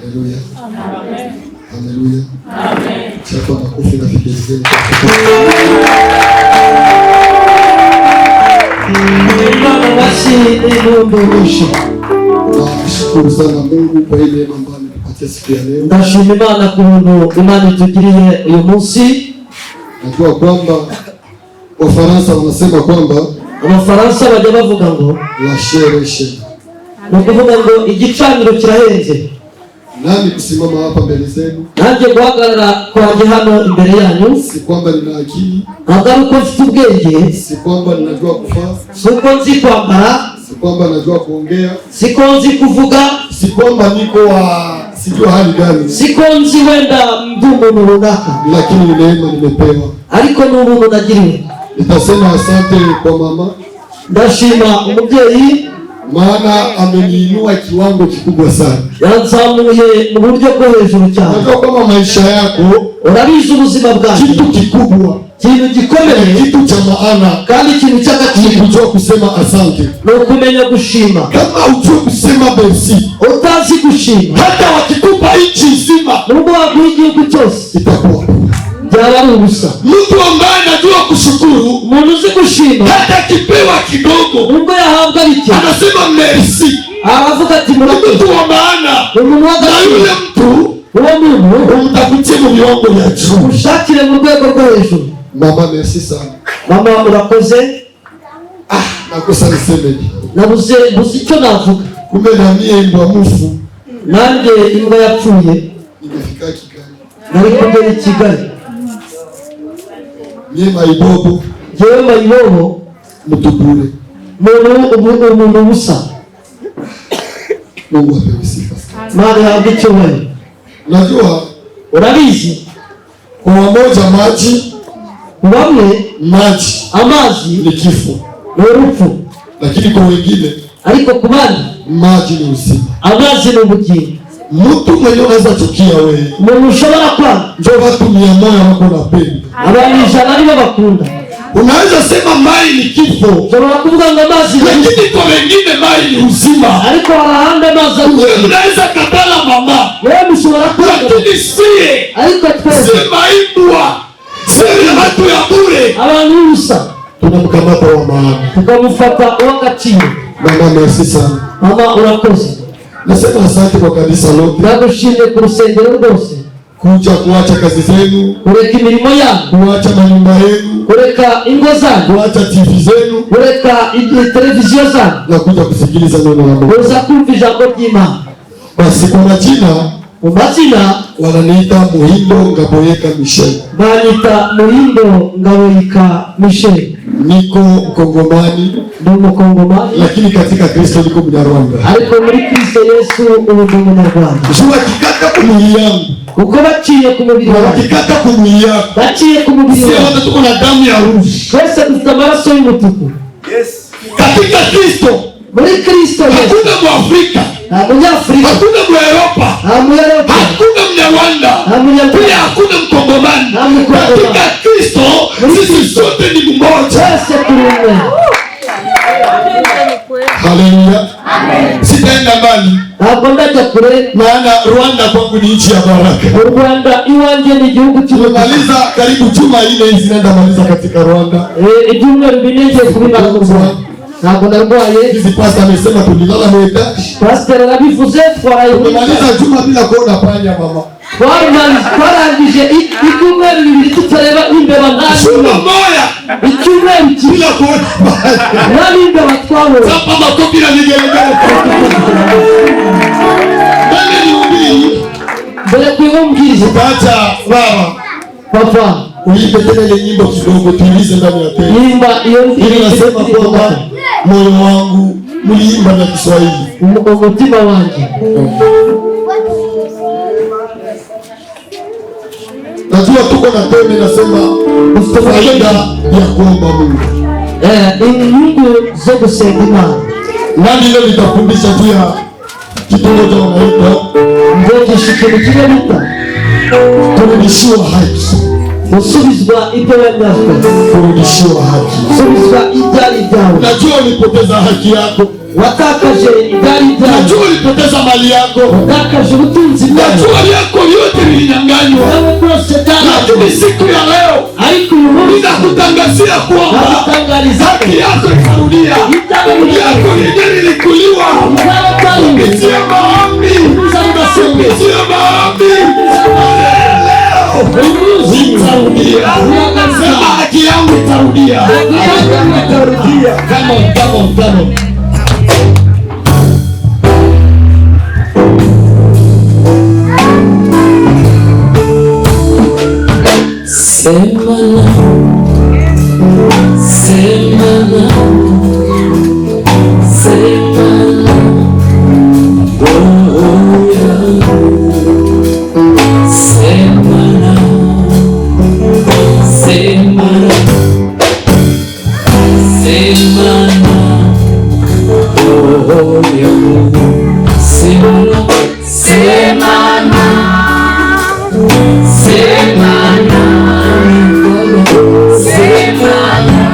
Haleluya. Amen. Haleluya. Amen. Chapa makofi na vigelegele. Nashukuru sana Mungu kwa ile neema ambayo ametupatia siku ya leo. Ndashima Imana ku buntu Imana itugiriye uyu munsi. Najua kwamba Wafaransa wanasema kwamba Abafaransa bajya bavuga ngo la chair est chère. ni ukuvuga ngo igicaniro kirahenze. Nami kusimama hapa mbele zenu, nanjye guhagarara kwanjye hano imbere yanyu, si kwamba nina akili, ntabwo ari uko mfite ubwenge, si kwamba ninajua kufaa, si uko nzi kwambara, si kwamba najua kuongea, si ko nzi kuvuga, si kwamba niko sijua hali gani, si ko nzi wenda ndi umuntu runaka, lakini ni neema nimepewa. ariko ni ubuntu nagiriwe. Nitasema asante kwa mama, ndashima umubyeyi, maana ameniinua kiwango kikubwa sana. yanzamuye mu buryo bwo hejuru cyane. Najua kama maisha yako urabizi ubuzima bwawe kitu kikubwa, ikintu gikomeye, kitu cha maana, kandi ikintu cy'agaciro kujua kusema asante. ni ukumenya gushima. Kama ujue kusema merci, utazi gushima, hata wakikupa nchi nzima, nubwo waguha igihugu cyose, itakuwa byaba ari ubusa. mtu ambaye anajua kushukuru, umuntu uzi gushima, hata kipewa kidogo, nubwo yahabwa bike, anasema merci, aravuga ati mtu murakoze. wa maana. umuntu Na w'agaciro, yule mtu uwo muntu umtafutie mu viwango vya juu. ushakire mu rwego rwo hejuru. Mama, merci sana. Mama urakoze. Nakosa nisemeje? nabuze icyo navuga. Kumbe na mie mbwa mufu, nanjye imbwa yapfuye, nimefika Kigali. nari kugera i Kigali. Mie Mayibobo, Jewe Mayibobo, mutubure. umuntu ubusa. Mungu apewe sifa. Mari habwe icyubahiro. Najua urabizi, kwa wamoja maji amazi ni kifo, ni urupfu, lakini kwa wengine ariko ku bandi maji ni uzima. amazi ni ubugingo. Mtu mwenye unaweza chukia wewe, umuntu ushobora kwanga, ndio watu 100 wako napenda, abantu 100 nibo bakunda. Unaweza sema mai ni kifo, ushobora kuvuga ngo amazi ni, lakini kwa wengine mai ni uzima. ariko harahandi amazi ari Wewe unaweza katala mama, wewe mushobora kwanga, lakini sie ariko twese maimbwa, sie watu ya bure, abantu b'ubusa tunamkamata wa maana, tukamufata uw'agaciro. Mama, merci sana. Mama urakoze. Nasema asante kwa kanisa lote, ndagushimye ku rusengero rwose, kuja kuacha kazi zenu, kureka imirimo yanyu, kuacha manyumba yenu, kureka ingo zanyu, kuacha TV zenu, kureka televiziyo zanyu, na kuja kusikiliza neno la Mungu. kuza kumva ijambo ry'Imana. Basi kwa majina, mu mazina wananiita Muhindo Ngaboyeka Michel. banyita Muhindo Ngaboyeka Michel. Niko Mkongomani, ndi Umukongomani, lakini katika Kristo niko Mnyarwanda. ariko muri Kristo Yesu ubu ndi Umunyarwanda. Jua kikata ku mwili yangu, uko baciye ku mubiri wawe, wakikata ku mwili yako, baciye ku mubiri sisi wawe, wote tuko na damu ya rouge. twese dufite amaraso y'umutuku. Katika Kristo muri Kristo Yesu hakuna Mwafrika, nta Munyafurika, hakuna Mweropa, nta Muyoropa, hakuna Mnyarwanda, nta Munyarwanda, pia hakuna Mkongomani. nta Mkongomani. Katika Kristo sisi sote ni mmoja. twese turi umwe. Haleluya. Sitaenda mbali, ntabwo ndajya kure, maana Rwanda kwangu ni nchi ya baraka. u Rwanda iwanjye ni igihugu cy'umugisha. Tumemaliza karibu juma 4 hizi, naenda maliza katika Rwanda. ibyumweru 4 ngiye kubimara mu Rwanda. ntabwo narwaye. Hizi pasta amesema tulilala mweta. Pasiteri arabivuze, Tumemaliza juma bila kuona panya mama. twarangije ibyumweru 2 tutareba imbeba Juma moja icyumweru kimwe bila kuona panya. nta n'imbeba twabonye. Sapa makofi na vigelegele. Nani nihubiri? mbere kuimbwiriza Utaacha baba papa uimbe tena ile nyimbo kidogo tuilize ndani ya tena. imba iyo Ili nasema kwamba moyo wangu mliimba na Kiswahili. umutima wanjye. Najua tuko na teme nasema faida ya kuomba Mungu. inyungu zo gusenga Imana. Nani leo nitafundisha juu ya kitungo cha wanaita nzogisha ikintu kimwe bita kurudishiwa haki. gusubizwa ibyo wanyazwe, Kurudishiwa haki. gusubizwa ibyari byawe. Najua ulipoteza haki yako. Watakaje idari byawe. Najua ulipoteza mali yako. Watakaje ubutunzi bwawe. Najua yako yote ilinyang'anywa. Lakini siku ya leo ninakutangazia kwamba haki yako itarudia. Yako yenyewe ilikuliwa kupitia maombi. Kupitia maombi. Leo itarudia. Sema haki yangu itarudia. Come on, come on, come on. Semana, semana, semana, oh yeah. Semana, semana, semana, oh yeah. Semana, semana, semana.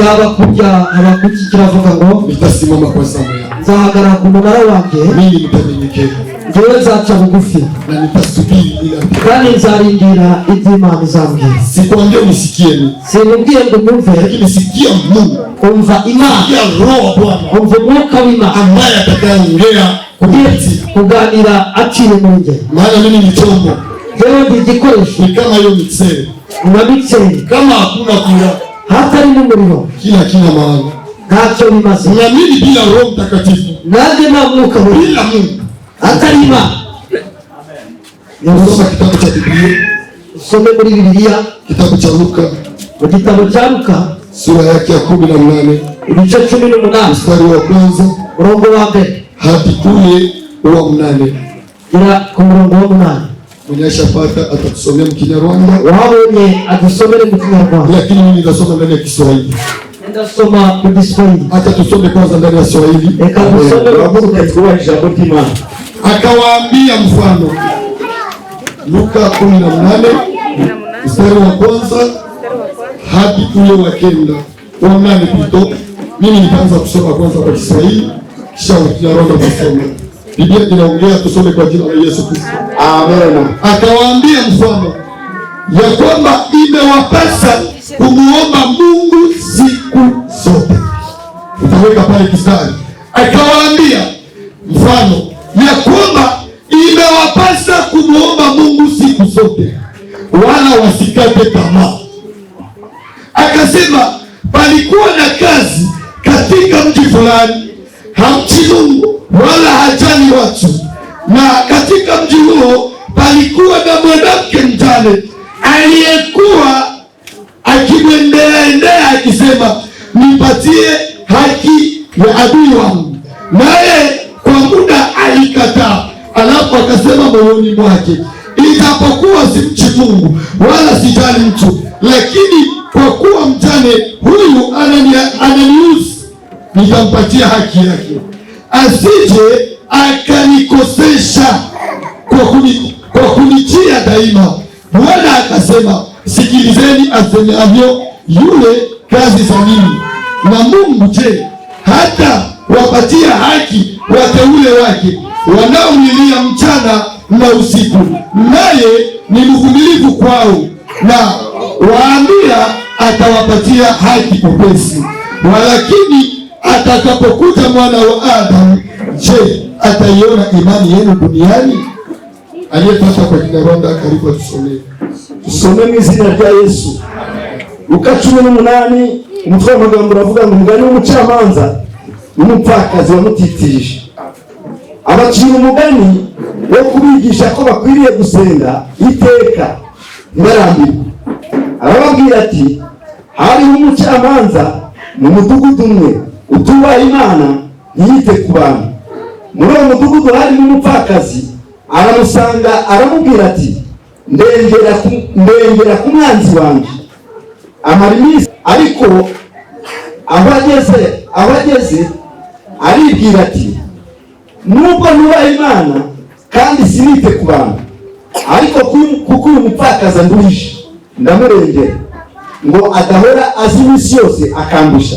Habakuki kiravuga ngo nitasimama kwa zamu yangu. Nzahagarara ku munara wanjye. Mimi nitanyenyekea. Njyewe nzaca bugufi. Na nitasubiri ila. Kandi nzarindira ibyo Imana izambwira. Sikwambia unisikieni. Sinubwiye ngo mwumve. Lakini sikia Mungu. Umva Imana. Sikia Roho wa Bwana. Umva Mwuka w'Imana. Ambaye atakayeongea kupitia. Kuganira aciye muri njye. Maana mimi ni chombo. Njyewe ndi igikoresho. Ni kama hiyo mixer. Una mixer. Kama hakuna kula. Hatari n'umuriro. Kina maana. Ntacyo bimaze. Unaamini bila Roho Mtakatifu. Nanjye nta mwuka bila Mungu. Hatari Imana. Soma kitabu cha Biblia. Some muri Biblia. Kitabu cha Luka. Mu gitabo cha Luka. Sura yake ya 18. Ibice 18. Mstari wa kwanza. Murongo wa mbere. Hadi ule wa 8. Ila ku murongo wa 8. Mwenyesha pata atatusomea Mkinyarwanda. Wabonye adusomere mu Kinyarwanda. Lakini mimi nitasoma ndani ya Kiswahili. Ndasoma mu Kiswahili. Acha tusome kwanza ndani ya Kiswahili. Eka tusome kwa ijambo ry'Imana. Akawaambia mfano. Luka 18 mstari wa kwanza hadi ule wa 9. Wa 8 pito. Mimi nitaanza kusoma kwanza kwa Kiswahili kisha Kinyarwanda kusoma. Biblia inaongea, tusome kwa jina la Yesu Kristo. Amen. Akawaambia mfano ya kwamba imewapasa kumuomba Mungu siku zote. Utaweka pale kistari. Akawaambia mfano ya kwamba imewapasa kumuomba Mungu siku zote, wala wasikate tamaa. Akasema palikuwa na kazi katika mji fulani, hamchi Mungu wala hajali watu, na katika mji huo palikuwa na mwanamke mjane aliyekuwa akimwendea akisema, nipatie haki ya adui wangu, naye kwa muda alikataa. Alafu akasema moyoni mwake, ijapokuwa simchi Mungu wala sijali mtu, lakini kwa kuwa mjane huyu ananiuzi, nitampatia haki yake, asije akanikosesha kwa kunijia daima. Bwana akasema, sikilizeni asemavyo yule kazi za nini. Na Mungu je, hata wapatia haki wateule wake wanaomlilia mchana na usiku, naye ni mvumilivu kwao, na waambia atawapatia haki upesi. Walakini atakapokuja Mwana wa Adamu, je, ataiona imani yenu duniani? Aliyepata kwa Kinyarwanda karibu tusomee. Tusome mu izina rya Yesu. Luka 18 umutwe w'amagambo uravuga ngo umugani w'umucamanza n'umupfakazi wamutitije. Abacira umugani wo kubigisha ko bakwiriye gusenga iteka ntibarambirwe. Arababwira ati, hariho umucamanza mu mudugudu umwe utubaha Imana ntiyite ku bantu. Muri uwo mudugudu harimo umupfakazi, aramusanga aramubwira ati, ndengera ku mwanzi wanjye. Amara iminsi, ariko aho ageze aribwira ati, nubwo nubaha Imana kandi sinite ku bantu, ariko kuko uyu mupfakazi anduhije ndamurengera ngo adahora azi iminsi yose akambusha.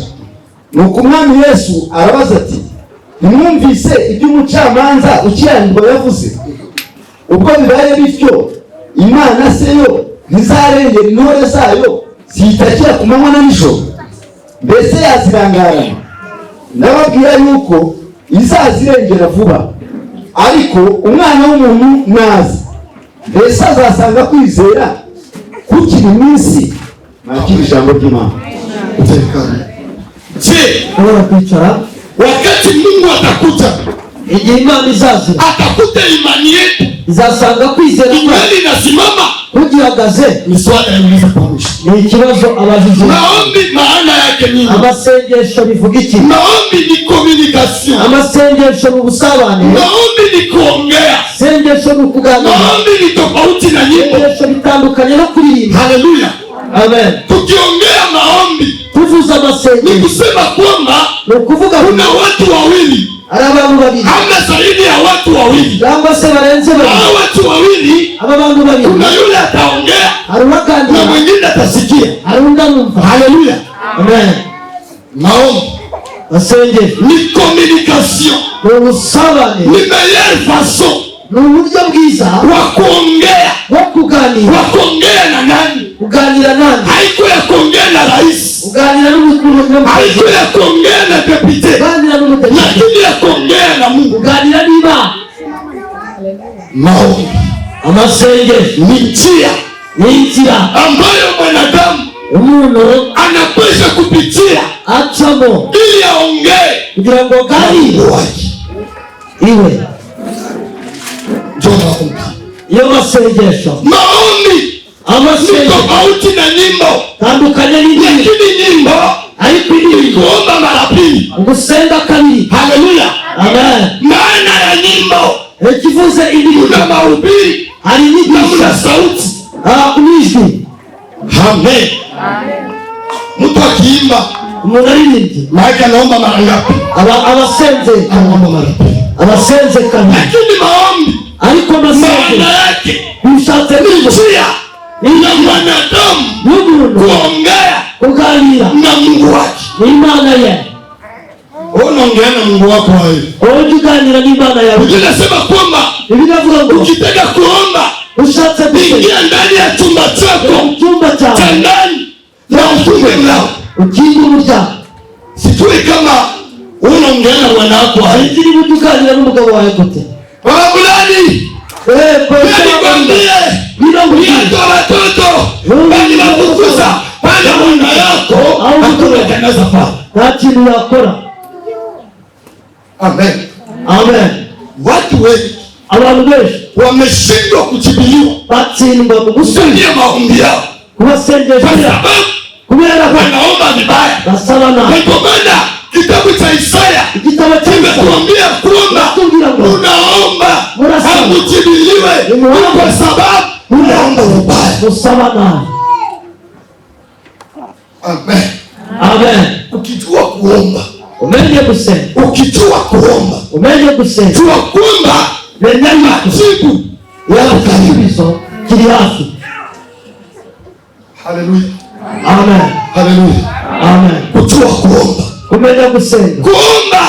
Nuko umwami Yesu arabaza ati, ntimwumvise ibyo umucamanza ukiranirwa yavuze? Ubwo bibaye bityo, Imana se yo ntizarengera intore zayo ziyitakira ku manywa na nijoro? Mbese yazirangarana? Ndababwira yuko izazirengera vuba. Ariko Umwana w'umuntu naza, mbese azasanga kwizera kukiri iminsi? Nakiri ijambo ry'Imana. Je, Bora kwicara. wakati Mungu atakuja, Igihe Imana izaza, atakuta imani yetu izasanga kwizera imani inasimama. kugihagaze. Ni swala yauliza kwa mwisho. Ni ikibazo abajije. Maombi maana yake nini? Amasengesho bivuga iki? Maombi ni communication. Amasengesho ni ubusabane. Maombi ni kuongea. Sengesho ni ukuganira. Maombi ni tofauti na nyimbo. Sengesho bitandukanye no kuririmba. Haleluya. Amen. Tukiongea maombi Tuvuza ni amasengesho, kusema kwamba ni ukuvuga kuna watu wawili ari abantu babiri ama zaidi ya watu wawili, cyangwa se barenze babiri. hao watu wawili, Aba bantu babiri, kuna yule ataongea hari na uwakandira, mwingine atasikia. hari undi anumva. Haleluya. Amen. Maombi Masengesho ni communication, ni ubusabane, ni meilleure façon ni uburyo bwiza wa kuongea. bwo kuganira. Wa kuongea na nani? Kuganira nani? Haiko ya kuongea na rais, Kuganira n'umukuru, haiko ya kuongea na depute, kuganira n'umutegetsi, lakini ya kuongea na Mungu. kuganira n'Imana. Maombi Amasengesho ni njia ni inzira ambayo mwanadamu umuntu anapaswa kupitia acamo ili aongee kugira ngo na gari Mungu wake. iwe. Ndio maombi. Iyo masengesho, Maombi ni amasengesho tofauti na nyimbo, tandukanye n'indimi, lakini nyimbo ariko ni indimi kuomba mara pili. gusenga kabiri. Haleluya. Amen. Maana ya nyimbo, Ikivuze indimi kuna mahubiri hari na kuna inyigisho, sauti. n'ijwi. Amen. Mtu akiimba Umuntu aririmbye maana anaomba mara ngapi? abasenze, Anaomba mara pili. abasenze kabiri. Lakini maombi Ariko maana amasengesho yake bishatse ni n'ijwi njia ya mwanadamu n'umuntu kuongea kuganira na Mungu wake. n'Imana ye. Unaongea na Mungu wako wewe. Wowe uganira n'Imana yawe. Unasema kwamba Biravuga ngo ukitaka kuomba ushatse gusenga, ingia ndani ya chumba chako mu cyumba cha cyawe ndani na ufunge mlango. ukinga umuryango. Sijui kama unaongea na bwana wako wewe. Ikiri buryo uganira n'umugabo wawe gute? Baba fulani, nikwambie mtoto watoto bali wakukuza pale mwana yako akumetangaza pale. Nta kintu yakora. Amen. Amen. Watu wengi Abantu benshi wameshindwa kujibiliwa batsindwa mu gusubiza ndio maombi yao kubasengesha kwa sababu kubera ko wanaomba vibaya. basaba nabi. Ndio maana kitabu cha Isaya Igitabo cy'Isaya kimetuambia kwamba unaomba hakujibiliwe kwa sababu unaomba vibaya. musaba nabi. Amen. Amen. Ukijua kuomba, Umenye gusenga, ukijua kuomba, umenye gusenga, jua kwamba majibu yako karibu. igisubizo kiri hafi. Haleluya. Amen. Haleluya. Amen. Kujua kuomba, Kumenya gusenga, kuomba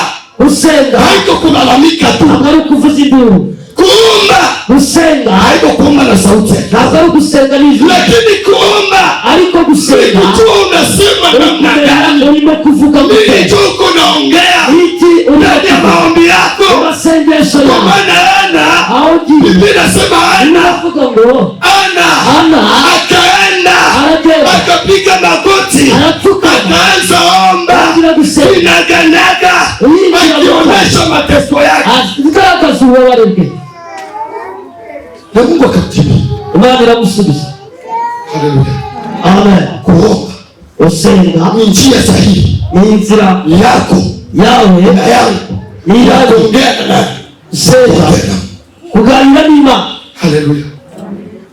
Gusenga haiko kulalamika tu. ntabwo ari ukuvuza induru. Kuomba Gusenga haiko kuomba na sauti, ntabwo ari gusenga n'ijwi, lakini kuomba ariko gusenga kujua unasema namna gani, urimo kuvuga ndicho unaongea iki ndani ya maombi yako. amasengesho Kwa yawe. maana Ana, aho ugiye Biblia inasema Ana uravuga ngo Ana akaenda aragenda akapiga magoti arapfukama akaanza omba atangira gusenga inaganaga akionyesha mateso yake, agaragaza ububabare bwe, na Mungu akamjibu. Imana iramusubiza. Haleluya. Amen. Kuomba Usenga ni njia sahihi ni inzira yako yawe na yangu ni ya yawe kuongea na nani? senga kuganira n'Imana. Haleluya.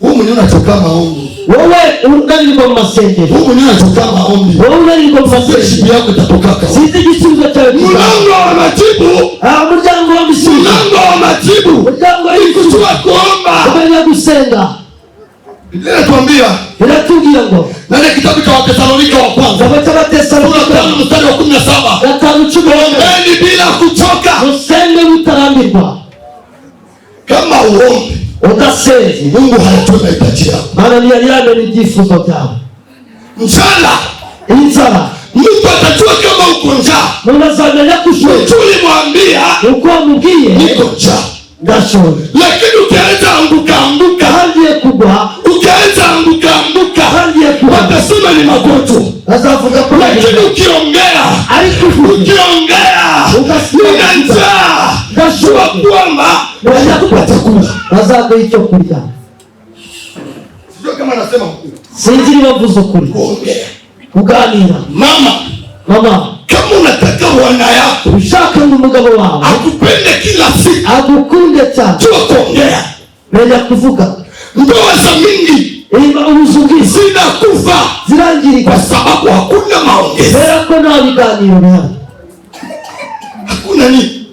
Wewe mwenyewe unatoka maombi, Wowe unanirwa mu masengesho, wewe mwenyewe unatoka maombi, wowe unanirwa mu masengesho, shida yako itatoka. sinzi igisubizo cyawe. Mlango wa majibu, Umuryango w'ibisubizo, mlango wa majibu umuryango ni w'ibisubizo, kujua kuomba. kumenya gusenga. Biblia inatuambia Biratubwira ngo ndani kitabu cha Wathesalonika wa kwanza Igitabo cy'Abatesalonika sura 5 mstari wa 17, 5:10, ombeni bila kuchoka. musenge mutarambirwa. Kama uombe, Udasenze Mungu hayajui mahitaji yako. Mana ntiyamenya ibyifuzo byawe. Njala, Inzara mtu atajua kama uko njaa. umuntu azamenya ko ushoboye Mtu ulimwambia uko wamubwiye niko njaa, ndashoboye, lakini ukianza anguka, hagiye kugwa ukianza anguka, hagiye kugwa watasema ni magonjwa. azavuga ko Lakini ukiongea nina njaa, jua kwamba watakupa chakula. bazaguha icyo kurya. Sio kama anasema mkuu. Sinzi niba mvuze ukuri. Kuongea. Kuganira. Mama, kama unataka bwana yako ushaka ngo umugabo wawe akupende kila siku, agukunde cyane, jua kuongea. menya kuvuga. Ndoa za mingi ubuzungu zinakufa zirangirika kwa sababu hakuna maongezi. kubera ko nta biganiro bihari. Hakuna nini?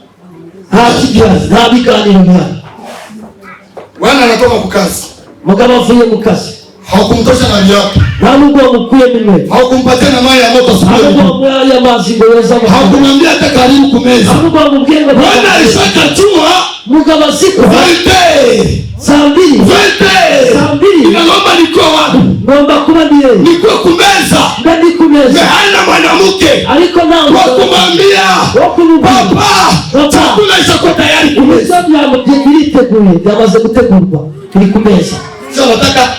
Nta biganiro bihari. Bwana anatoka kwa kazi, mugabo avuye mu kazi, hawakumtosha mali yake, nta nubwo wamukuyemo imwe, hawakumpatia na maji ya moto asubuhi, y'amazi ngo yoza mu hawakumwambia hata karibu kumeza. nubwo wamubwiye ngo Bwana alishakajua mugabo asiko saa mbiri inalomba niko wapi, ngomba kuba ndiye niko kumeza, ndadi kumeza, hana mwanamke ariko nawe wakumwambia papa chakula ishakuwa tayari kumeza. biriteguye, byamaze gutegurwa, biri ku meza. Sasa nataka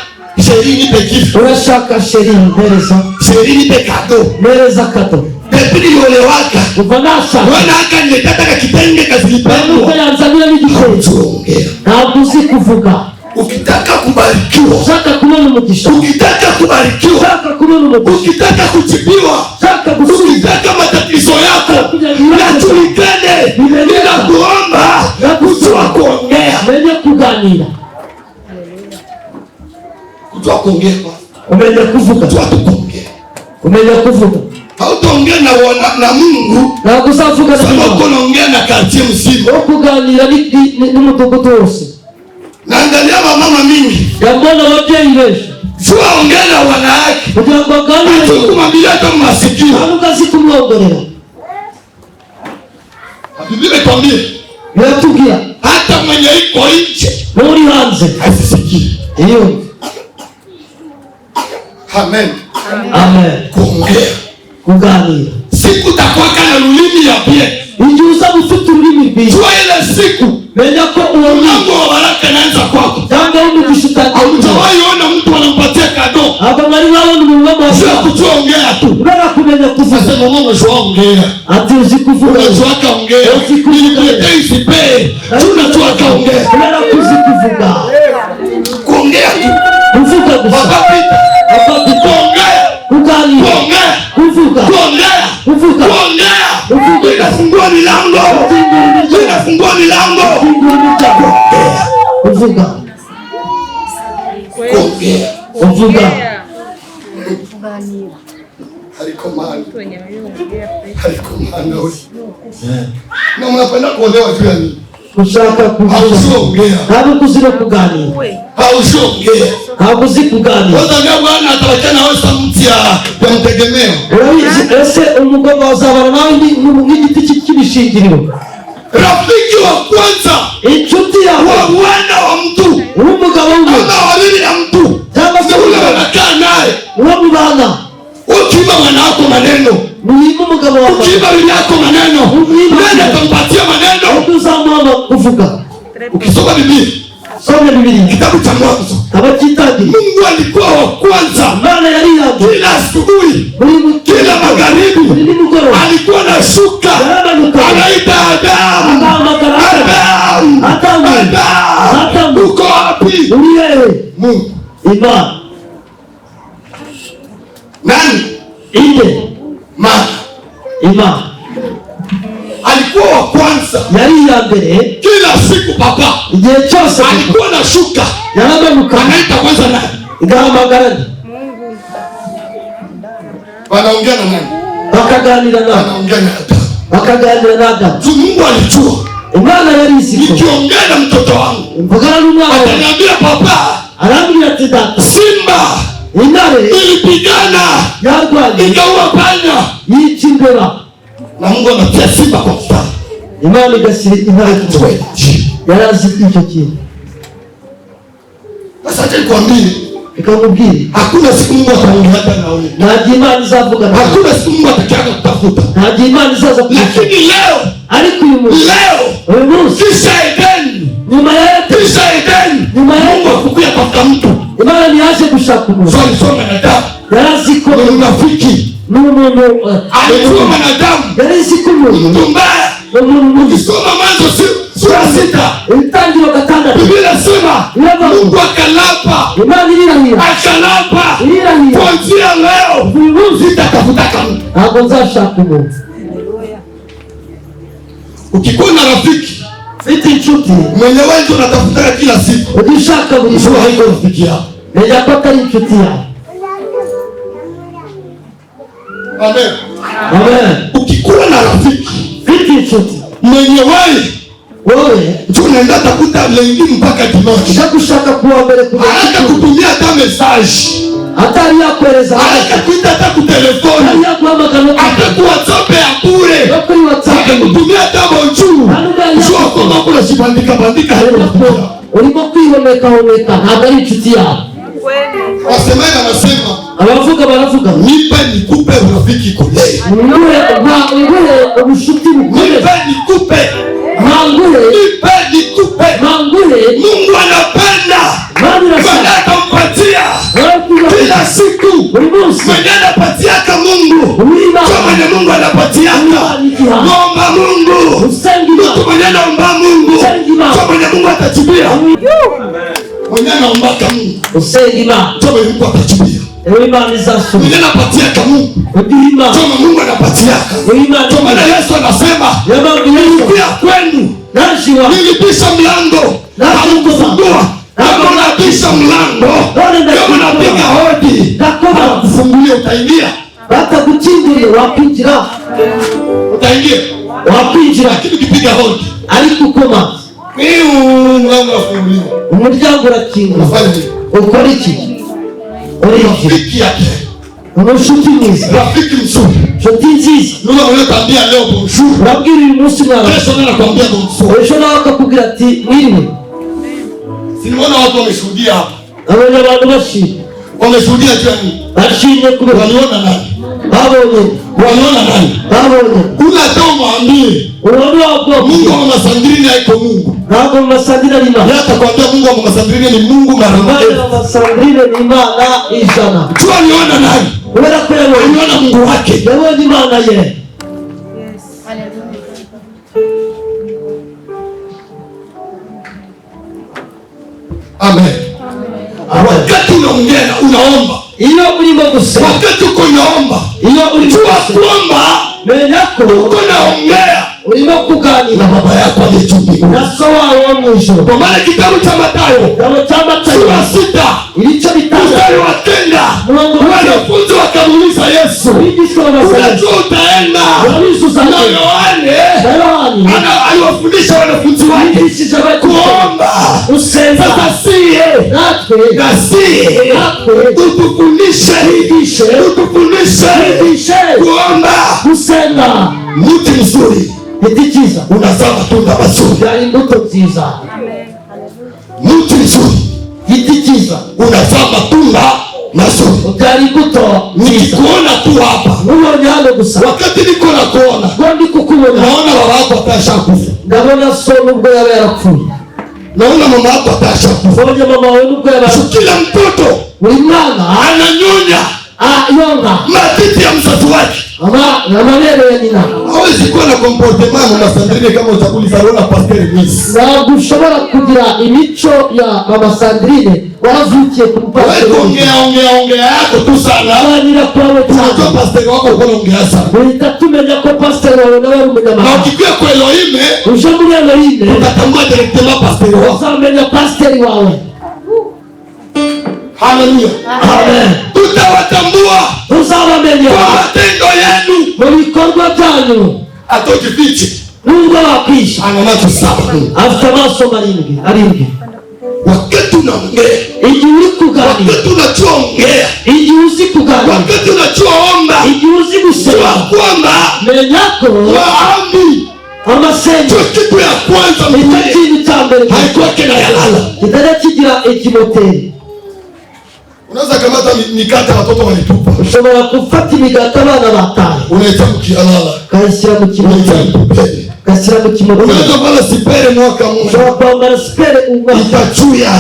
sheri nipe kifu, urashaka sheri mpereza, sheri nipe kado, mpereza kado. Pepili yole waka kuva nashaka wana haka niletaka kitenge kazilipangwa. nuko yanzanira n'igitenge. Ntabwo uzi kuvuga. Ukitaka kubarikiwa, ushaka kubona umugisha, ukitaka kubarikiwa, ushaka kubona umugisha, ukitaka kujibiwa, ushaka gusubiza, ukitaka matatizo yako yajulikane, bila kuomba, kujua kuongea. menya kuganira, kujua kuongea, umenya kuvuga, kujua kuongea. umenya kuvuga. Hautaongea na Mungu ntabwo uzavuga na sababu Mungu, unaongea na quartier mzima. kuganira n'umudugudu wose. Naangalia mama mingi, yabona ababyeyi benshi jua ongea na wanawake, kugira ngo aganire, kumwambia hata masikio, ntabwo azi kumwongorera. Biblia imetuambia biratubwira hata mwenye iko nje n'uri hanze asisikii. iyo. Amen. Amen. Kuongea, kuganira. siku takwaka na ulimi ya pia, igihe uza gufite ururimi rwiza, jua ile siku menya ko uwo mlango wa baraka naanza kwako. cyangwa w'umugisha utangiye. Haujawahi ona mtu anampatia kado, aba mwari babona umuntu sio w'amahoro, kujua ongea tu. urara kumenya kuvuga. Sasa mama unajua ongea, ati uzi kuvuga, unajua kaongea, nilikuletea isipe, unajua kaongea, urara kuzi kuvuga, kuongea tu. kuvuga gusa. Wakapita kuongea, kuganira, kuongea, kuvuga, kuongea, kuvuga, kuongea, kuvuga, inafungua milango, inafungua milango, kuvuga, kuongea, kuvuga. Haliko maana wewe. Na mnapenda kuolewa juu ya nini? ushaka haushongea, ntabwo kuzira kuganira, haushongea, ntabwo uzi kuganira. wazanga Bwana atabachana wewe sauti ya mtegemeo. Urabizi ese umugabo azabana nawe n'igiti cy'ibishingiriro? Rafiki wa kwanza, inshuti yawe, wa mwana wa mtu, umugabo we, ama wawili ya mtu, cyangwa se ule wanakaa naye, uwo mubana. ukiba mwana wako maneno, Muhima umugabo wawe, ukiba bibi yako maneno, nani atampatia maneno? Uzamwama kuvuga. Ukisoma Biblia, Soma Biblia, kitabu cha Mwanzo, abakitaji, Mungu alikuwa wa kwanza. Bwana yari yaje Kila asubuhi, kila magharibi, alikuwa anashuka, anaita Adamu, Adamu, uko wapi? Mungu. Nani? Ima. Alikuwa wa kwanza. Yari ya mbere. Kila siku papa, igihe cyose alikuwa anashuka, anaita kwanza nani? Igahamagarana. Wanaongea na nani? Bakaganira na. Wanaongea na Adamu. Bakaganira na Adamu. Mungu alijua, Imana yari izi ko nikiongea na mtoto wangu, mvugana n'umwana, ataniambia papa, arambwira ati data, simba intare ilipigana, yarwanye, ikaua panya, yica imbeba. na Mungu anatia simba kwa mstari. Imana igashyira intare ku mutwe. Yarazi icyo kintu. Sasa acha nikwambie, ikamubwira, hakuna siku Mungu ataongea hata na wewe, nta Imana izavuga nawe, hakuna siku Mungu atakiaga kutafuta, nta Imana izaza kukuta. Lakini leo, ariko uyu munsi, uyu munsi, kisha Edeni, nyuma ya Edeni, Mungu akukuya kwa mtu. Imana niaje gushaka umuntu. Soma na Adamu, yarazi ko ni unafiki, n'umuntu alikuwa mwanadamu, yarazi ko mtu mbaya. Ukisoma Mwanzo sura 6, Itangiriro 6, Biblia inasema Mungu akalapa, Imana irahira, akalapa, kuanzia leo sitatafuta mtu. ntabwo nzashaka umuntu. Ukikuwa na rafiki, ufite inshuti, mwenye wewe ndio unatafuta kila siku, ukishaka buri sio haiko rafiki yako, ndio apata inshuti yako. Amen. Amen. Ukikuwa na rafiki, ufite inshuti, mwenye wewe ndio unaenda tafuta lengi mpaka dimanche, shakushaka kuwa mbele hata kutumia hata message, hata yakueleza, hata kuita hata ku telefoni, hata ku WhatsApp ya bure, hata kutumia hata bonjour, sio kama kuna shibandika bandika hapo, urimo kwihomeka ntabwo ari inshuti yawe. Wasemaje? Anasema baravuga nipe nikupe urafiki kule, nipe ubushuti bukule, nipe nikupe mangule, nipe nikupe mangule. Mungu anapenda mwenye atampatia kila siku, mwenye anapatiaka Mungu, mwenye Mungu anapatiaka. Naomba Mungu, mtu mwenye anaomba Mungu, mwenye Mungu atajibia. Mwenye anaombaka Mungu, mwenye Mungu atajibia. Mwenye anapatiaka Mungu, Mungu anapatiaka. Kwa maana Yesu anasema nilikuja kwenu, nilipisha mlango, hamkufungua. Kama unapisha mlango, kama unapiga hodi, kufungulia utaingia. batagukinguye wapinjira, utaingia, wapinjira. Lakini ukipiga hodi, ariko ukoma, mlango unafunguliwa, umuryango urakinguka. unafanya nini? Ukora iki? Rafiki yake, umushuti mwiza, rafiki mzuri, nshuti nziza. Mungu anakuambia leo bonjour, urabwira uyu munsi mwana, kesho anakuambia bonjour, ejo nawe akakubwira ati mwiriwe. Siniona watu wameshuhudia hapa, abonye abantu bashimye, wameshuhudia jani, bashimye kubera waliona nani? Waliona nani? Kuna tomo ambie Mungu wa Masandrini haiko Mungu. Ntabwo Masandrini ari Imana. Atakwambia Mungu wa Masandrini ni Mungu mara moja. Masandrini ni Imana ijana. Tu aliona nani? Wala kwa aliona Mungu wake. Yeye Imana yeye. Yes. Amen. Wakati unaongea unaomba, iyo urimo gusema, wakati uko unaomba, iyo urimo kuomba, menyako uko naongea, urimo kuganira na baba yako aliyetumbika, na sawa wa mwisho. Kwa maana kitabu cha Mathayo sura 6 ilicho vitano mstari wa 9, wanafunzi wakamuuliza Yesu, unajua utaenda na Yohane gani aliwafundisha wanafunzi wake kuomba. Sasa sie utufundishe kuomba. gusenga. Mti mzuri Igiti cyiza unazaa matunda mazuri. byari imbuto nziza. Mti mzuri, igiti cyiza unazaa matunda mazuri. byari imbuto nziza. Nikikuona tu hapa, ubonye hano gusa, wakati niko nakuona, ngo ndi kukubona, naona baba yako atashakufa, ndabona so nubwo yaba yarapfuye, naona mama yako atashakufa, mbonye mama wawe nubwo yaba yarapfuye. kila mtoto buri mwana ananyonya yonga matiti ya mzazi wake. amabere ya nyina. Hawezi kuwa na comportement mu Sandrine kama utakuli salona pasteur Miss. Ntabwo ushobora kugira imico ya mama Sandrine waravukiye ku pasteur. Wewe ongea yako tu sana. Abanira kwawe cyane. Unajua pasteur wako uko ongea sana. Uhita tumenya ko pasteur wawe nawe ari umunyamahanga. Na ukikuwa kwa Elohim, uje muri Elohim, utatambua directement pasteur wako. uzamenya pasteur wawe. Haleluya. Amen. Tutawatambua. Uzabamenya Kwa matendo yenu. mu bikorwa byanyu. Atojifiche. Nubwo wakwisha. Ana macho saba. Afite amaso arindwi. Wakati unaongea, igihe uri kuganira, wakati unachoongea, igihe uzi kuganira, wakati unachoomba, igihe uzi gusema, kwamba menya ko maombi amasengesho kitu ya kwanza nicyo kintu cya mbere haikuwake na yalala. kitajya kigira ikimoteri. Unaweza kamata mikate watoto walitupa, ushobora gufata imigati abana bataye, unaita mkialala, ukayishyira mu kimoteri, ugashyira mu kimoteri. Unaweza vala sipere mwaka mmoja, ushobora kwambara sipere itachuya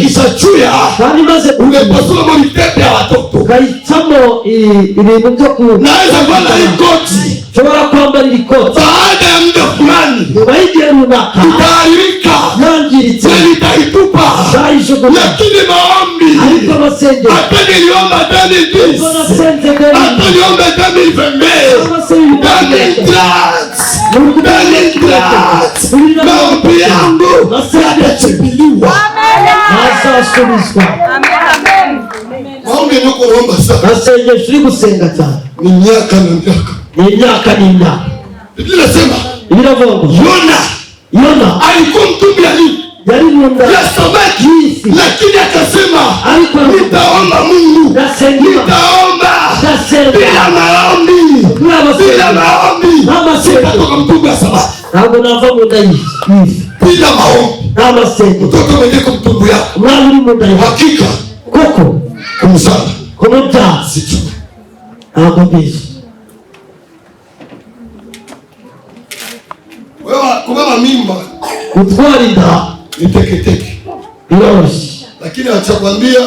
isachuya, kandi maze ungepasula mu mitepe ya watoto, ukayicamo ibintu byo ku. naweza vala ikoti, ushobora kwambara ikoti, baada ya muda fulani nyuma y'igihe runaka itaharibika, yangiritse, itaitupa. Lakini maombi ariko amasengesho hata niliomba 2010, hata niombe 2020, maombi yangu yatajibiwa. azasubizwa. Maombi niko kuomba sana, amasengesho uri gusenga cyane ni miaka na miaka, ni imyaka n'imyaka. Biblia inasema Biravuga Yona alikuwa mtume yari mu nda ya samaki, lakini akasema nitaomba Mungu, nitaomba bila maombi, sitatoka mtume wa samaki. Ntabwo nava mu nda y'ifi Bila maombi n'amasengesho. mtoto mwenye kumtumbu yako, umwana uri mu nda y'ifi hakika koko kumsana kumubyaza sijui. ntabwo mbizi. Wewe kubeba mimba gutwara inda ni teketeke, biroroshye, lakini achakwambia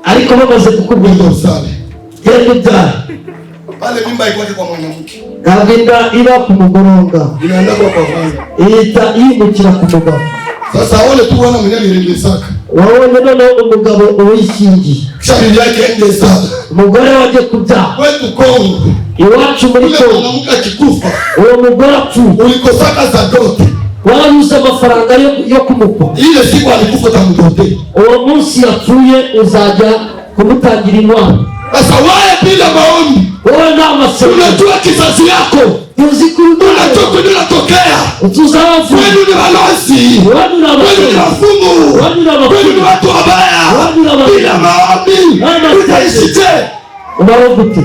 ariko bamaze kukubwira ndio usale genda ubyara, pale mimba iko kwa mwanamke, ntabwo inda iba ku mugoronga, inaenda kwa bwana. ihita yimukira ku mugabo. Sasa wale tu wana mwenye nilindisaka wabonye noneho umugabo uwishingiye, shari yake ende sana, umugore waje kubyara kwetu Kongo, iwacu muri ule Kongo, mwanamke akikufa uwo mugore apfuye ulikosaka za dote, warabuze amafaranga yo kumukwa. ile siku alikufa tamudote, uwo munsi yapfuye uzajya kumutangira inkwano. sasa wewe bila maombi, wowe nta masengesho, unajua kizazi yako, unatoka unatokea, wenu ni walozi, wenu ni wafumu, wenu ni watu wabaya. Bila maombi utaishije? unarogote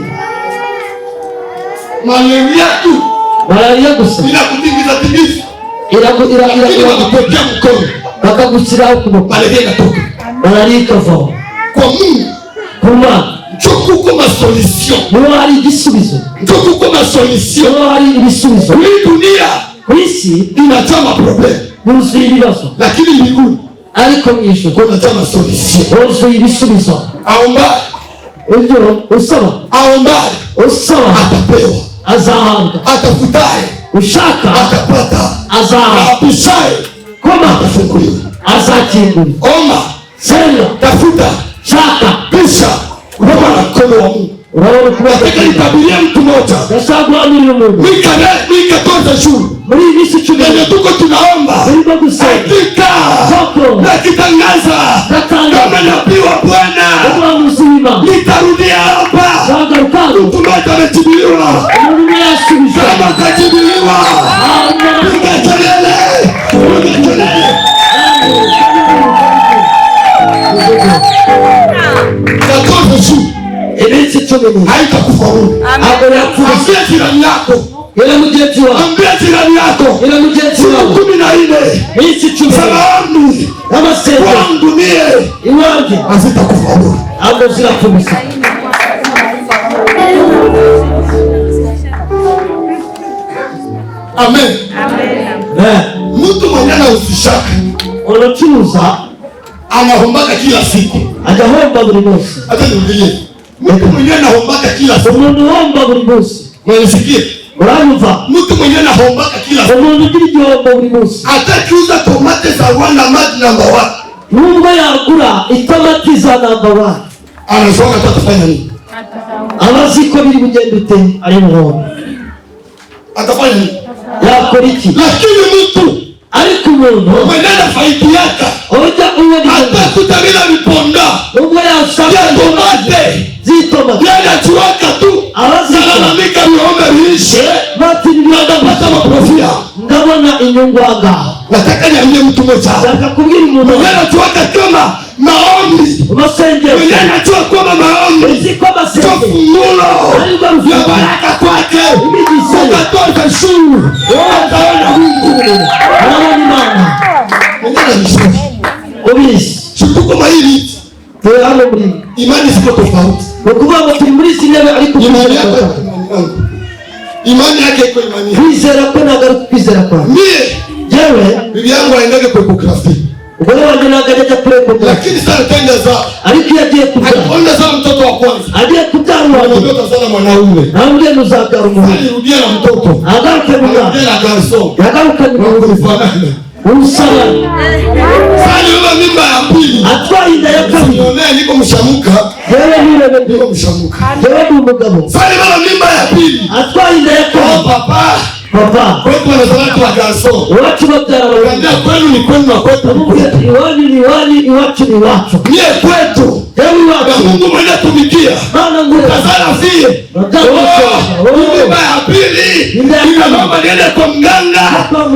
malaria tu malaria gusa inakutingiza tingiza, iragutekea mkono bakagushyiraho ukuboko, malaria inatoka. malaria ikavaho. Kwa Mungu Kuma kuko masolution, niho hari igisubizo, kuko masolution. niho hari ibisubizo. Hii dunia ku isi inajaa maproblem, huzuye ibibazo, lakini mbinguni ariko mu ijuru kunajaa masolution. huzuye ibisubizo. Aomba ibyo usaba, usaba atapewa, azahabwa, atafutaye ushaka atapata, azahabwa, abishaye koma atafunguliwa. azakingurwa. Omba, senga, tafuta, shaka, bisha, unaona mkono wa Mungu. urabona kuba Nitabiria mtu mmoja ndashagwanira umuntu Mika 14 jours muri iyi minsi 10 ndio tuko tunaomba, turimo gusenga, hakika nakitangaza kama nabii wa Bwana umuhanuzi w'Imana nitarudia hapa. zagaruka Mtu mmoja amejibiliwa, umuntu yasubije kama kajibiliwa haitakufaulu. Ambia jirani yako, ambia jirani yako, 14 salamu kwangu mie hazitakufaulu. Amen. Mtu mwenye anahusishaka unachuza anahombaka kila siku, ajahomba buri munsi. Hata niulize, mtu mwenye anahombaka kila siku, umuntu homba buri munsi, unasikia? uranyumva? Mtu mwenye anahombaka kila siku, umuntu ugira igihombo buri munsi, atakiuza tomate za Rwanda maji namba 1, nubwo yagura itomati za namba 1, anashoka atafanya nini? abaziko biri bugende ute ari muhondo, atafanya nini? yakora iki? Lakini mtu ariko umuntu mwenye anafaidi yaka oja uwe ni atakutabila viponda nubwo yashaka tomate zitomati, anachuaka tu analalamika viombe viishe bati anapata maprofia. ndabona inyungu anga. Nataka niambie mtu mmoja, nakakubwira umuntu mwenye anachuaka kama maombi, umasengero, mwenye anachuaka kama maombi uziko amasengero fungulo ya baraka kwake, ukatoka shuru ataona Mungu. arabona Imana. Mwenye ananishoni ubizi shituko mahiri turi hano muri imani ziko tofauti. ukuvuga ngo turi muri izi ntebe ariko Imani yako imani yake iko imani yangu. kwizera ko nagaruka kwizera kwawe. Mie jewe bibi yangu aendage kwa ecography, ubwo wanjye nagajya kureko, lakini sana tenda za ariko iyo agiye kubyara, alipoenda za mtoto wa kwanza agiye kubyara anamwambia utazala mwanaume, nambwe muzabyara umuhungu, alirudia na mtoto agaruke mu mwana, alirudia na garso yagaruka mu kufanana umusara, sasa yule mimba ya pili atwaye inda ya kabiri. nionea niko mshamuka, jewe nirebe niko mshamuka. jewe ni umugabo Sasa yule mimba ya pili atwaye inda ya kabiri. papa papa kwetu wanazala tu wa garso, iwacu babyara kaambia kwenu ni kwenu na kwetu ni kwetu. iwanyu ni iwanyu, iwacu ni iwacu. Mie kwetu jewe na iwacu Mungu mwenye tumikia mana ngure kazala fie mimba ya pili inalomba niende kwa mganga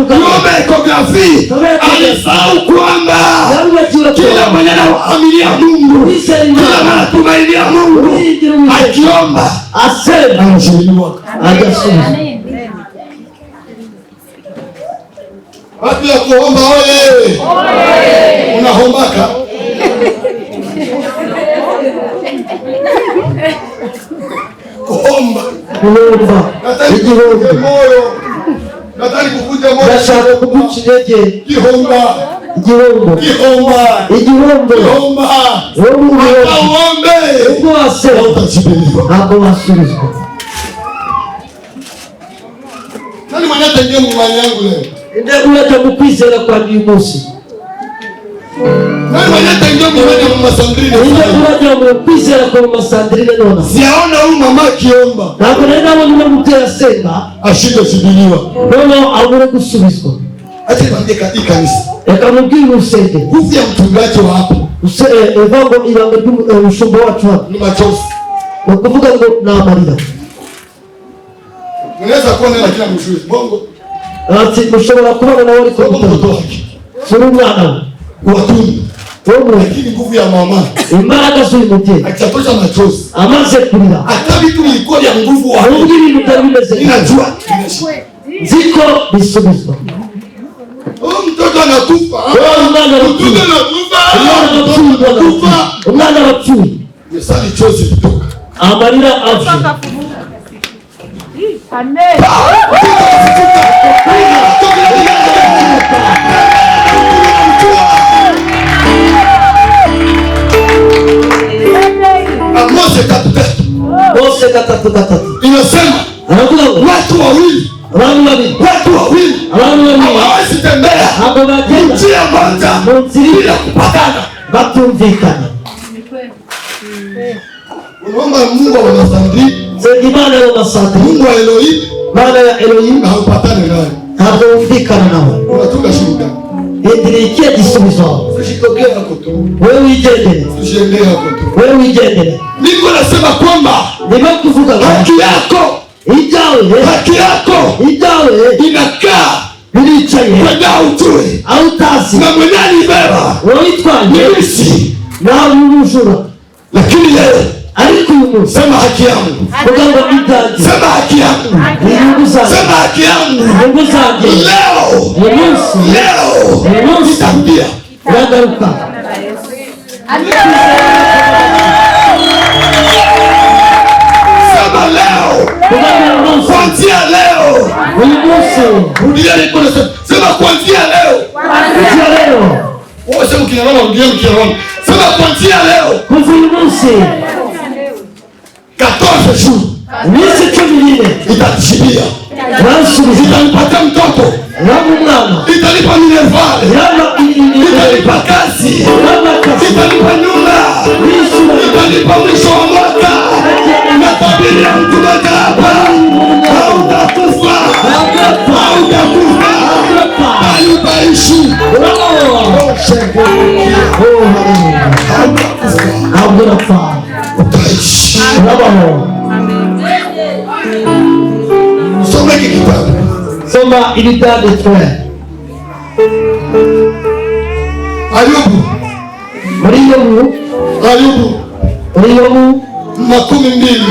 niombe ekografi. Alisahau kwamba kila mwenye anaaminia Mungu, kila anatumainia Mungu akiomba asema anashiriwa. ajasubiza. Watu ya kuomba oye, unahombaka kuomba, kuomba igihombo, moyo nataka kukuja moyo, ndashaka kuguca intege. kihomba igihombo, kihomba igihombo, kihomba wowe uombe ubwo wasema utajibiwa. ntabwo wasubizwa. Nani mwenye ataingia mwimani yangu leo? Ndio unajya mu kwizera kwa uyu munsi. Nani mwenye ataingia mwimani ya mama Sandrine? Ndio unajya mu kwizera kwa mama Sandrine nona. Siaona huyu mama akiomba Ntabwo nari nabona umutera senga ashinde kujibiwa. nono abure gusubizwa. Acha niambie katika kanisa, Reka mubwire usenge nguvu ya mchungaji wa hapo evango ibanga ry'umushumba wacu hano ni machozi. ni ukuvuga ngo ni amarira. Unaweza kuona na kila mshuzi bongo ati mushobora kubona nawe ariko mtoto wake suri umwana watundu, wowe, lakini nguvu ya mama imbaraga z'uyu mubyeyi akitosha machozi, amaze kurira, hata vitu vilikuwa vya nguvu wa nubwo ibintu byari bimeze ninajua ziko bisubizwa. mtoto anakufa, umwana mtoto anakufa, umwana wapfuye, misali chozi kutoka amarira avye. Mose 3:3 inasema anavuga ngo watu wawili hawawezi tembea abo bagenda njia moja mu nzira bila kupatana. batumvikana. Unaomba Mungu wa Sandrine, Imana ya Sandrine, Mungu wa Elohim, Imana ya Elohim haupatane naye, ntabwo wumvikana nawe. unatunga shuhuda. Endirikiye gisubizo, Usitokee hapo tu, wewe wigendere, usiende hapo tu. wewe wigendere. Niko nasema kwamba Nimo kuvuga haki yako, ibyawe haki yako ibyawe inakaa biricaye wenda ujue aho utazi na mwenye alibeba witwaye nisi nawe umujura, lakini leo ariko uyu munsi sema haki yangu, kugira ngo ibyanjye sema haki yangu, inyungu zanjye, sema haki yangu inyungu zanjye leo, uyu munsi leo nitarudia. uragaruka. Sema leo, kuanzia leo, uyu munsi rudia nikono, sema kuanzia leo, kuanzia leo, wewe sema Kinyarwanda, rudia Kinyarwanda, sema kuanzia leo, kuva uyu munsi 14 jours iminsi 14 itatishibia, bansubiza, itanipatia mtoto, yaba umwana, itanipa minervale, yaba itanipa kazi, itanipa nyumba, itanipa mwisho wa mwaka. Natabiria mtu hapa, hautakufa, hautakufa, bali utaishi. hautakufa, Utaishi. urabaho. Soma hiki kitabu. Soma Ibyanditswe. Ayubu, Muri Yobu, Ayubu 20:15.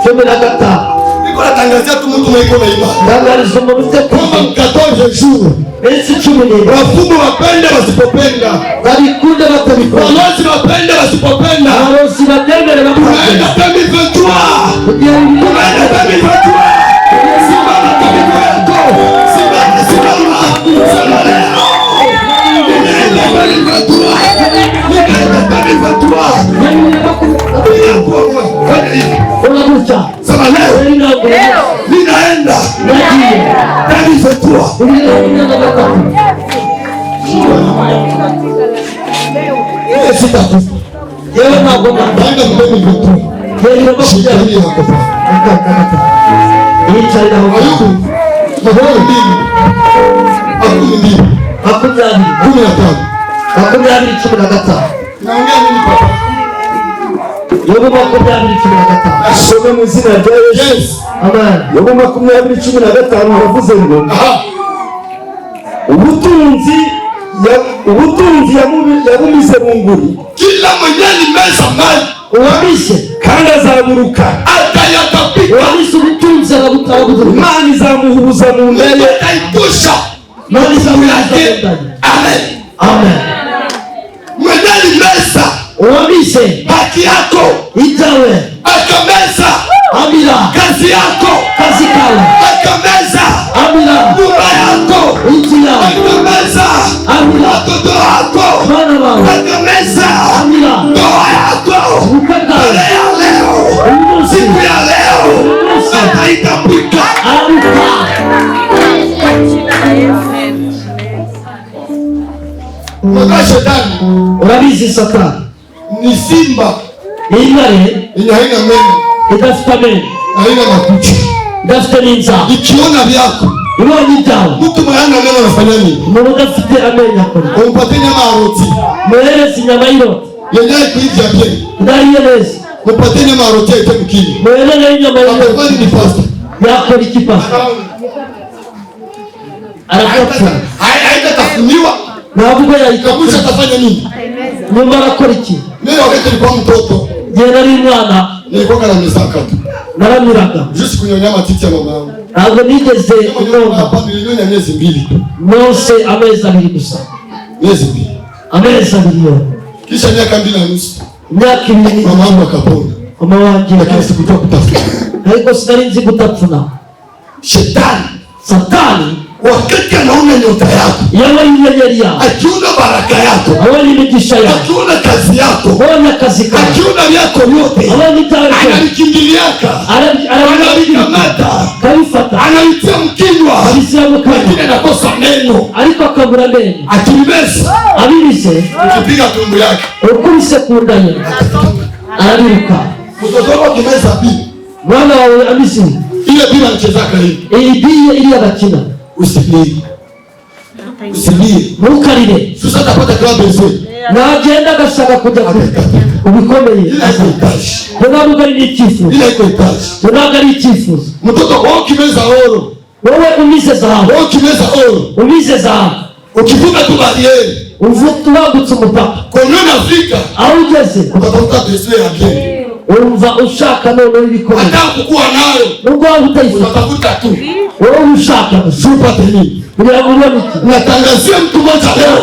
15. niko natangazia tu mtu mwenye na imani. Ndangariza umuntu ufite Kama kumva 14 jours iminsi 10 wafumu wapende wasipopenda, babikunde batabikora, balozi wapende wasipopenda, abarozi babyemere tunaenda bakubaze 2023, kugira ngo tunaenda 2023. Simama kabisa yako, simama, simama, simama leo. Ninaenda 2023, ninaenda 2023. Fanya hivi, uraguca sema leo ninaenda 2023. Sitakufa. yewe ntabwo Naenda 2023. Shetani yako pa. yicarira aho Ayubu, makumi mbili. 20:15. Naongea nini papa? Yobu 20:15. Asome mu izina rya Yesu. Yes. Amen. Yobu 20:15 havuze ngo Aha. ubutunzi yabumize bunguri, Kila mwenye alimeza mali uwabishe kandi azaburuka, atayatapika. uwabishe ubutunzi arabutabuza, Imana izamuhubuza mu nda ye, Ataitosha. Imana izamuhubuza mu nda ye. Amen. Amen. Mwenye alimeza Uwabishe haki yako itawe akameza amira kazi yako, kazi kawe, akameza amira nyumba yako, inzu yawe, akameza amira watoto wako, bana bawe, akameza amira ndoa yako. ubukwe bwawe. Tarehe ya leo, Uyu munsi siku ya leo ataitapika. araruka. Mwaka shetani Urabizi Satani ni simba ni intare yenye haina meno, idafite amenyo, haina makucha. idafite n'inzara. Ikiona vyako Ibonye ibyawe, mtu mwenye hana meno anafanya nini? umuntu udafite amenyo akora, Umpatie nyama ya roti muhereze inyama y'iroti yenye kuivya bien, idariye neza, umpatie nyama ya roti ite mkini. muhereze inyama y'iroti. Atafanya ni pasta. Yakora iki pasi? Arafata Haitatafuniwa. ntabwo Kabusha yayikabusha. atafanya nini? Nyuma arakora iki? Mimi wakati nilikuwa mtoto Igihe nari umwana nilikuwa na misaka tu. naramiraga, Juste kunyonya matiti ya mama yangu. ntabwo nigeze unyonga, Hapa nilinyonya miezi mbili. nose amezi 2 gusa, Miezi mbili. amezi 2 yo Kisha miaka 2.5 imyaka 2 mama yangu akapona. mama wanjye, Lakini sikujua kutafuta. ariko sinari nzi gutapfuna. Shetani Satani wakati anaona nyota yako, yaba inyenyeri yawe, akiona baraka yako, abonye imigisha yawe, akiona kazi yako, abonye akazi kawe, akiona vyako yote, abonye ibyawe byose, analikimbiliaka, analikamata, akabifata analitia mkinywa, abishyira mu lakini kanwa, anakosa meno. ariko akabura amenyo. Akilimesa Abibise ukipiga tumbo yake, ukubise ku nda ye arabiruka. mtoto wako akimeza bibi, Mwana wawe abise ile bibi anachezaka hivi, iyi biye iri agakina, usifikiri usilie. Ntukarire. Sasa utapata kwa besoin. Nagenda agashaka kujya ubikomeye. Ila iko itaji. Ntabwo ari icyifuzo. Ila iko itaji. Ntabwo ari icyifuzo. Mtoto wao kimeza oro. Wowe umize zahabu. Wao kimeza oro. Umize zahabu. Ukivuka tu bariere. Uvutubagutse umupaka. Kwa nini Afrika? Aho ugeze. Utatafuta besoin yake. Umva ushaka none ibikomeye. Hata kukua nayo. Nubwo waba utayifuza. Utatafuta tu. Wowe ushaka Super teni. Natangazia mtu mmoja leo.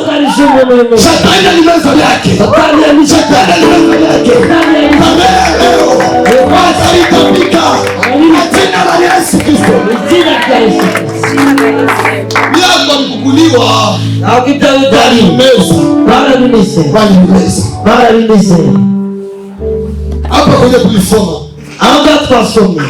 Shetani alimeza yake. Shetani alimeza yake. Leo. Wacha itapika. Jina la Yesu Kristo. Jina la Yesu. Milango mkukuliwa. Na ukitawali meza. Bara limeze. Hapa kwenye tulisoma. Anga twasoma.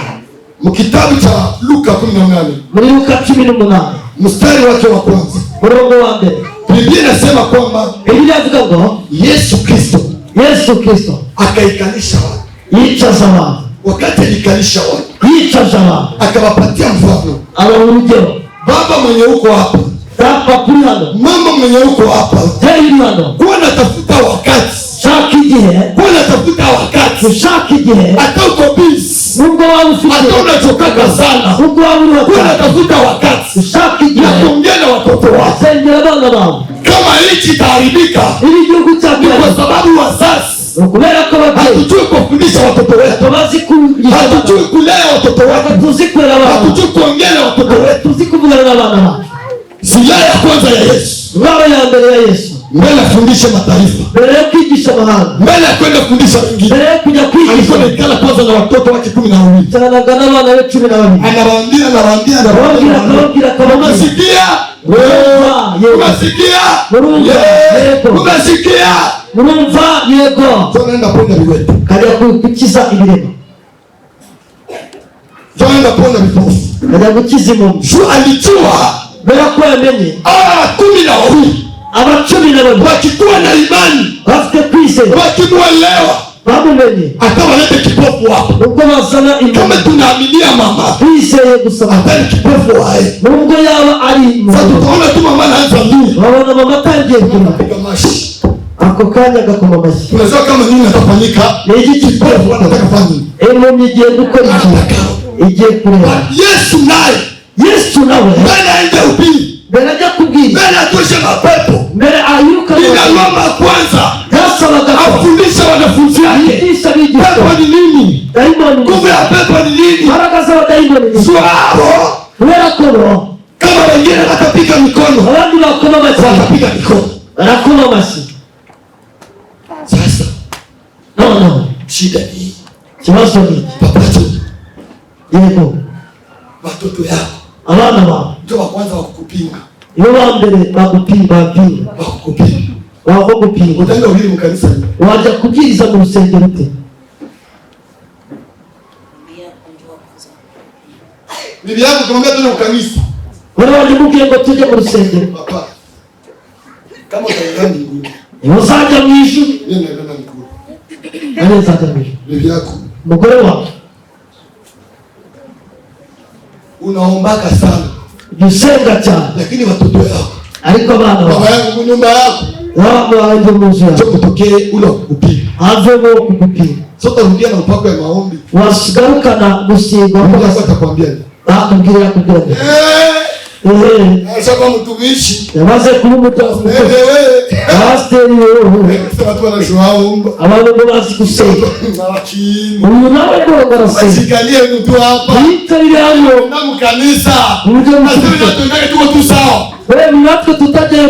Mkitabu cha Luka 18. Muri Luka 18. Mstari wake wa kwanza. Murongo wa mbere. Biblia inasema kwamba Biblia ivuga ngo Yesu Kristo akaikalisha watu. Yicaza abantu. Wakati alikalisha watu, Yicaza abantu. Akawapatia mfano. Aba urugero. Baba mwenye uko hapa. Papa kuri hano. Mama mwenye uko hapa. Tayari hano. Kuwa natafuta wakati. Shaka igihe. Kuwa natafuta wakati. Shaka igihe. Hata uko busy. Mungu wao ufike. Hata unachokaka sana. Mungu wao ni wakati. Kuwa natafuta wakati. Shaka igihe. Na kuongea na watoto wako. Sengera bana babo. Kama nchi itaharibika. Ili gihugu cha kwa sababu wazazi. Kubera ko hatujui kufundisha watoto wetu. Hatujui kulea watoto wetu. Hatujui kuongea na watoto wetu. Tuzikuvugana n'abana. Silaha ya kwanza ya Yesu. Ngao ya mbere ya Yesu. Mbele afundishe mataifa. Mbele ya kwigisha mahanga. Mbele ya kwenda kufundisha wengine. Mbele ya kuja kwigisha. Alikuwa anakala kwanza na watoto wake 12. Tanagana wana wetu 12. Anawaambia. Unasikia? Unasikia? Unasikia? Murumva yego. Tunaenda ponda viwetu. Kajya kukiza ibirema. Tunaenda ponda vipofu. Kajya gukiza impumyi. Alijua. Mbere ko yamenye. 12. Aba 12 wakikuwa na imani, bafite kwizera, wakimwelewa, bamumenye, atawalete kipofu hapo. Ubwo bazana imani. Kama tunaaminia mama kwizeye gusaba atari kipofu wae. Nubwo yaba ari sasa tutaona tu mama anaanza nini. Babona mama tangiye kupiga mashi. Ako kanya gakoma mashi. Tunajua kama nini natafanyika. Ni iki kipofu anataka fanya. Emo nigiye gukora iki. Igiye kureba. Yesu nawe. Bana aende upili. Mbere ajya kubwira. Mbere atoshe mapepo. Mbere ayuka. Inaloma kwanza. Afundisha wanafunzi wake. Pepo ni nini? Daimoni. Nguvu ya pepo ni nini? Haraka sawa daimoni. Swao. Wera kono. Kama wengine watapiga mikono. Wandi wakoma machi. Watapiga mikono. Wanakoma machi. Sasa. No. Shida ni. Kibazo ni. Papato. Yego. Watoto yako. Abana ba. Ndio wa kwanza wakukupinga. Iyo bambere bagupinga. Wakukupinga. Wako kupinga. Utaenda uhiri mkanisa. Waje kubwiriza mu rusengero rute. Bibi yangu kumwambia tuna ukanisa. Wale walimbuke ngo tuje mu rusengero. Papa. Kama utaenda mbinguni. Uzaja mwishu. Yeye anaenda mbinguni. Nani zaja mwishu? Bibi yako. Mugore wako. Unaombaka sana. Usenga cyane. Lakini watoto yako. Ariko abana baba yangu nyumba yako. Wao waende muzi yako. Kutokee ule kupinga. Avemo kupinga. Sasa rudia na upako ya maombi. Wasigarukana gusiga. Mungu atakwambia. Kugira. Sasa mtumishi. Yamaze kuba mutafu. Pastor wewe. Watu wanashoaomba. Abantu ngo basikusenga. Uyu nawe ngo ngarasenga. Sikalie mtu hapa. Itabira hano. Na mkanisa. Ndio mtu. Tunataka tuwe tu sawa. Wewe ni watu tutaje